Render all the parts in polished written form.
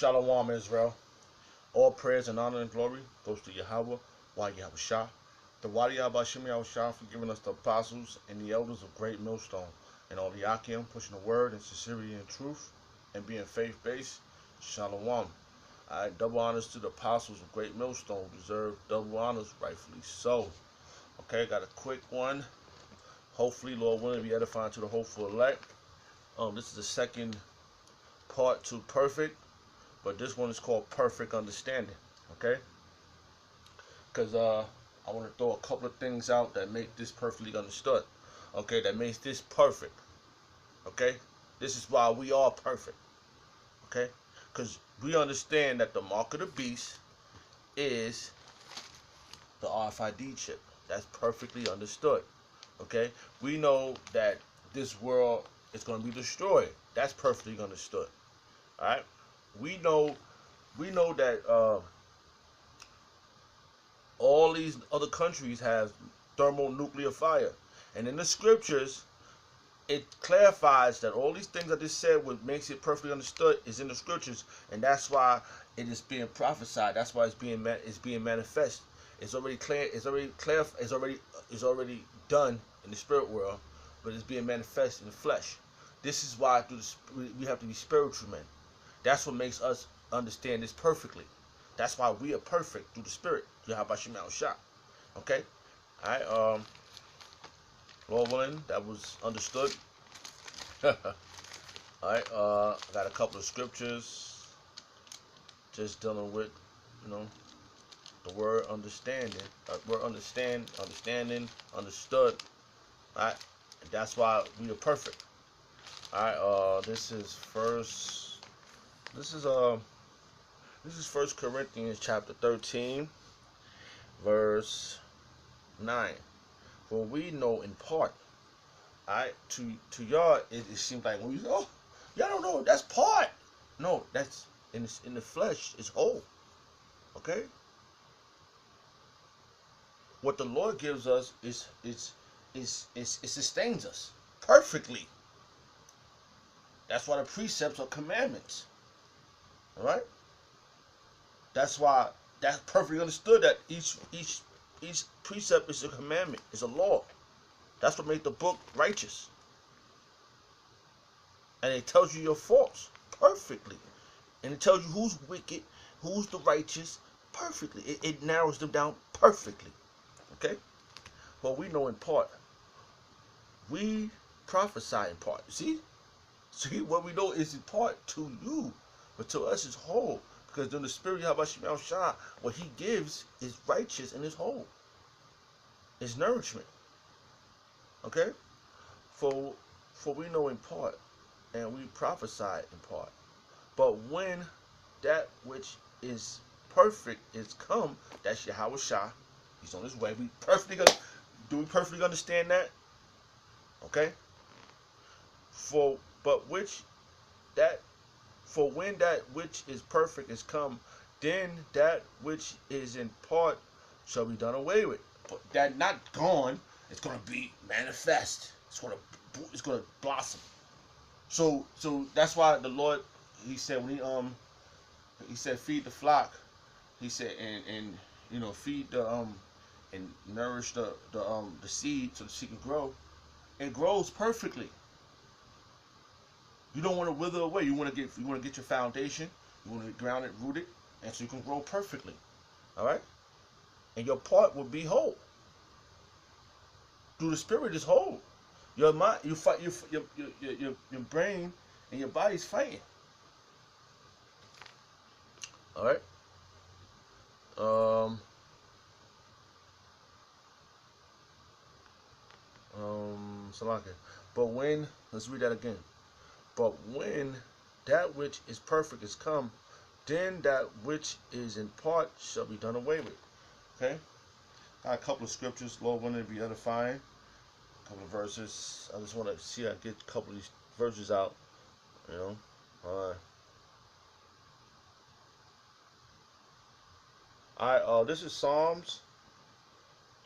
Shalom, Israel. All praise and honor and glory goes to Yahweh, Why Yahweh Shah, the Wadi Yahweh Shem Yahweh Shah, for giving us the apostles and the elders of Greatmillstone, and all the Yakim pushing the word in sincerity and truth, and being faith-based. Shalom. Alright, double honors to the apostles of Greatmillstone, deserve double honors, rightfully so. Okay, got a quick one. Hopefully, Lord willing, be edifying to the hopeful elect. This is the second part to perfect, but this one is called perfect understanding. Okay, because I want to throw a couple of things out that make this perfectly understood. Okay, that makes this perfect. Okay, this is why we are perfect. Okay, because we understand that the mark of the beast is the RFID chip. That's perfectly understood. Okay, we know that this world is going to be destroyed. That's perfectly understood. All right, we know that all these other countries have thermonuclear fire, and in the scriptures it clarifies that all these things I just said, what makes it perfectly understood, is in the scriptures, and that's why it is being prophesied. That's why it's being manifest. It's already clear. It's already clear. It's already done in the spirit world, but it's being manifest in the flesh. This is why we have to be spiritual men. That's what makes us understand this perfectly. That's why we are perfect through the spirit. Yahweh Shem Yahweh Shah. Okay? Alright, Lord willing, that was understood. Alright, I got a couple of scriptures just dealing with, the word understanding. Understanding, understood. Alright? And that's why we are perfect. Alright, this is First Corinthians chapter 13, verse 9. For we know in part. Alright, to y'all it seems like when you say, oh, y'all don't know, that's part. No, that's in the flesh is whole. Okay? What the Lord gives us is it sustains us perfectly. That's why the precepts are commandments. Alright? That's why that's perfectly understood, that each precept is a commandment, is a law. That's what makes the book righteous. And it tells you your faults perfectly. And it tells you who's wicked, who's the righteous, perfectly. It narrows them down perfectly. Okay? But we know in part. We prophesy in part. See, what we know is in part to you, but to us is whole. Because in the spirit of Yahweh Shem Yahweh Shah, what he gives is righteous and is whole. It's nourishment. Okay? For we know in part, and we prophesy in part. But when that which is perfect is come, that's Yahweh Shah. He's on his way. Do we perfectly understand that? Okay? For when that which is perfect is come, then that which is in part shall be done away with. But that not gone, it's gonna be manifest. It's gonna blossom. So that's why the Lord, he said when he said feed the flock, he said and feed the and nourish the seed so that she can grow. It grows perfectly. You don't want to wither away. You want to get your foundation. You want to get grounded, rooted, and so you can grow perfectly. All right, and your part will be whole. Through the spirit is whole. Your mind, you fight. Your brain and your body's fighting. All right. Salaka. But when, let's read that again. But when that which is perfect is come, then that which is in part shall be done away with. Okay? Got a couple of scriptures, Lord willing, to be edifying. A couple of verses. I just want to see I get a couple of these verses out. Alright. Alright, this is Psalms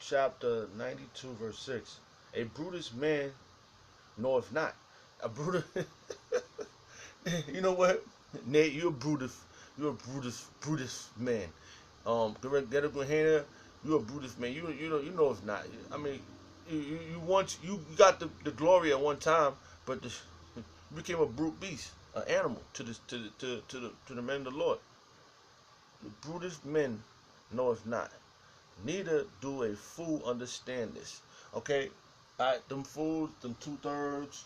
chapter 92, verse 6. A brutish man knoweth not. A brutish you know what? Nate, you're brutal. You're a Brutus man. Get a good hand. You're a Brutus man. You know it's not. I mean, you got the glory at one time, but you became a brute beast, an animal to the men of the Lord. The brutest men know if not. Neither do a fool understand this. Okay? Alright, them fools, them 2/3,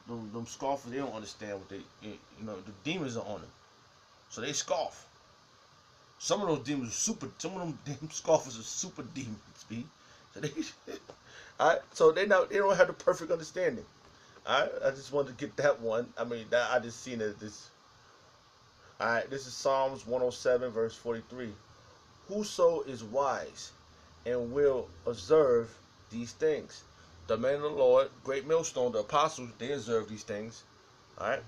them scoffers, they don't understand what the demons are on them. So they scoff. Some of those demons are some of them damn scoffers are super demons, B. So they alright, so they don't have the perfect understanding. Alright, I just wanted to get that one. I mean, I just seen it this. Alright, this is Psalms 107, verse 43. Whoso is wise and will observe these things. The men of the Lord, Greatmillstone, the apostles, they observe these things. Alright?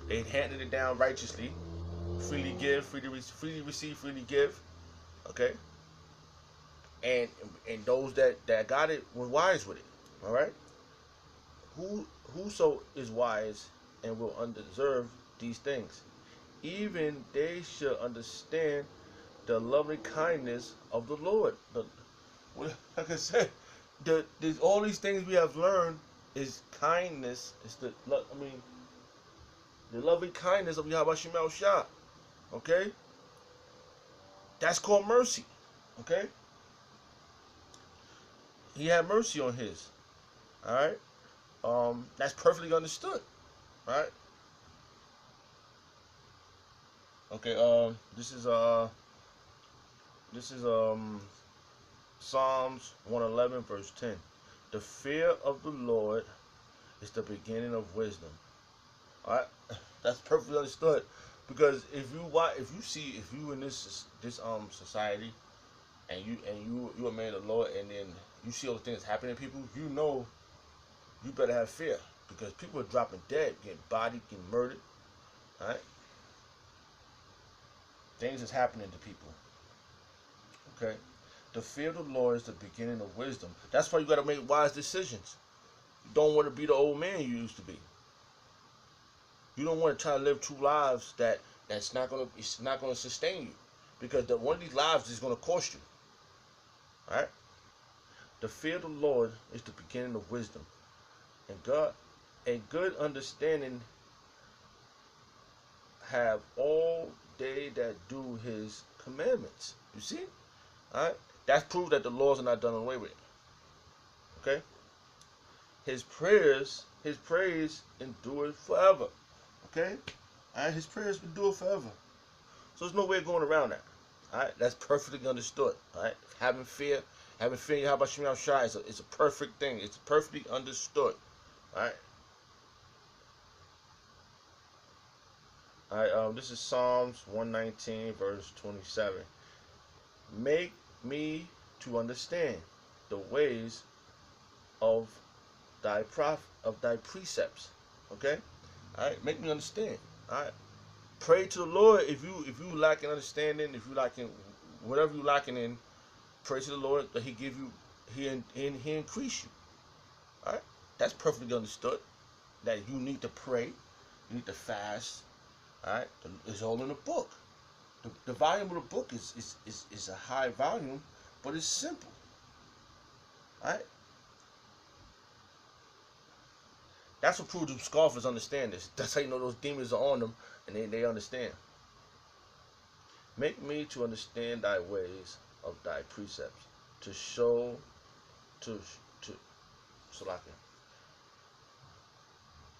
They handed it down righteously. Freely give, freely receive, freely give. Okay? And those that got it were wise with it. Alright? Whoso is wise and will observe these things, even they shall understand the loving kindness of the Lord. Like I said, all these things we have learned is kindness. It's the loving kindness of Yahweh Shemel Shah. Okay, that's called mercy. Okay, He had mercy on His. All right, that's perfectly understood. All right. Okay. This is Psalms 111, verse 10. The fear of the Lord is the beginning of wisdom. All right, that's perfectly understood. Because if you in this society, and you a man of the Lord, and then you see all the things happening to people, you better have fear, because people are dropping dead, getting bodied, getting murdered. All right, things is happening to people. Okay. The fear of the Lord is the beginning of wisdom. That's why you got to make wise decisions. You don't want to be the old man you used to be. You don't want to try to live two lives it's not gonna sustain you, because one of these lives is gonna cost you. All right. The fear of the Lord is the beginning of wisdom, and a good understanding have all they that do His commandments. You see, all right. That's proof that the laws are not done away with. Okay? His praise endures forever. Okay? Alright, His prayers endure forever. So there's no way of going around that. Alright? That's perfectly understood. Alright? Having fear how about Shemel Shai is a perfect thing. It's perfectly understood. Alright? Alright, this is Psalms 119, verse 27. Make me to understand the ways of thy precepts. Okay? Alright, make me understand. Alright. Pray to the Lord if you lacking understanding, if you lacking whatever you lacking in, pray to the Lord that He give you, He increase you. Alright? That's perfectly understood. That you need to pray, you need to fast. Alright? It's all in the book. The volume of the book is a high volume, but it's simple. Alright? That's what proves them scoffers understand this. That's how you know those demons are on them, and they understand. Make me to understand thy ways of thy precepts, to show to Salakia.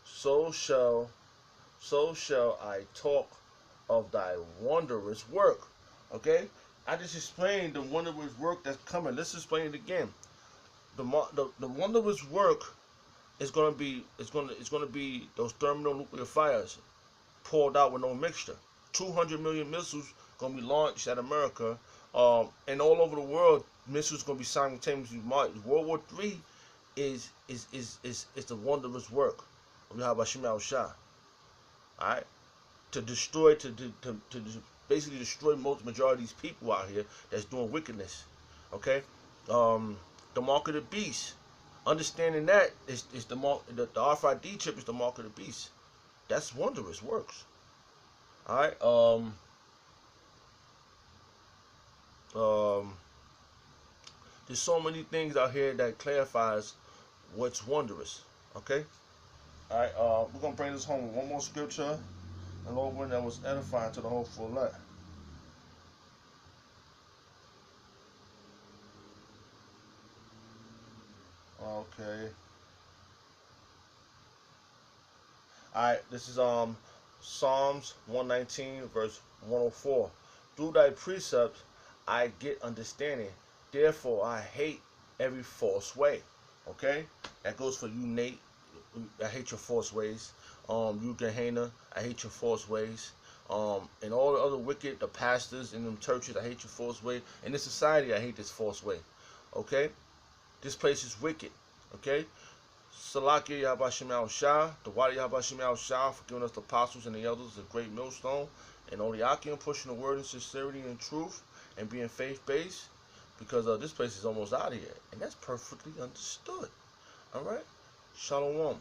So shall I talk of thy wondrous work. Okay? I just explained the wondrous work that's coming. Let's explain it again. The wondrous work is gonna be those thermonuclear fires poured out with no mixture. 200 million missiles gonna be launched at America, and all over the world. Missiles gonna be simultaneously launched. World War III is the wondrous work of Yahweh Shemel Shah. All right, to destroy, to basically destroy majority of these people out here that's doing wickedness. Okay, the mark of the beast. Understanding that is the mark. The RFID chip is the mark of the beast. That's wondrous works. All right. Um, there's so many things out here that clarifies what's wondrous. Okay. All right. We're gonna bring this home with one more scripture, and Lord one that was edifying to the whole full lot. Okay. All right. This is Psalms 119 verse 104. Through thy precepts I get understanding. Therefore I hate every false way. Okay. That goes for you, Nate. I hate your false ways. You Gehenna, I hate your false ways. And all the other wicked, the pastors in them churches, I hate your false way. In this society, I hate this false way. Okay? This place is wicked. Okay? Salakia Yahbashim Al Shah, the Wadi Yahbashim Al Shah for giving us the apostles and the elders of Great Millstone, and Oliakim pushing the word in sincerity and truth and being faith based, because this place is almost out of here. And that's perfectly understood. Alright? Shalom.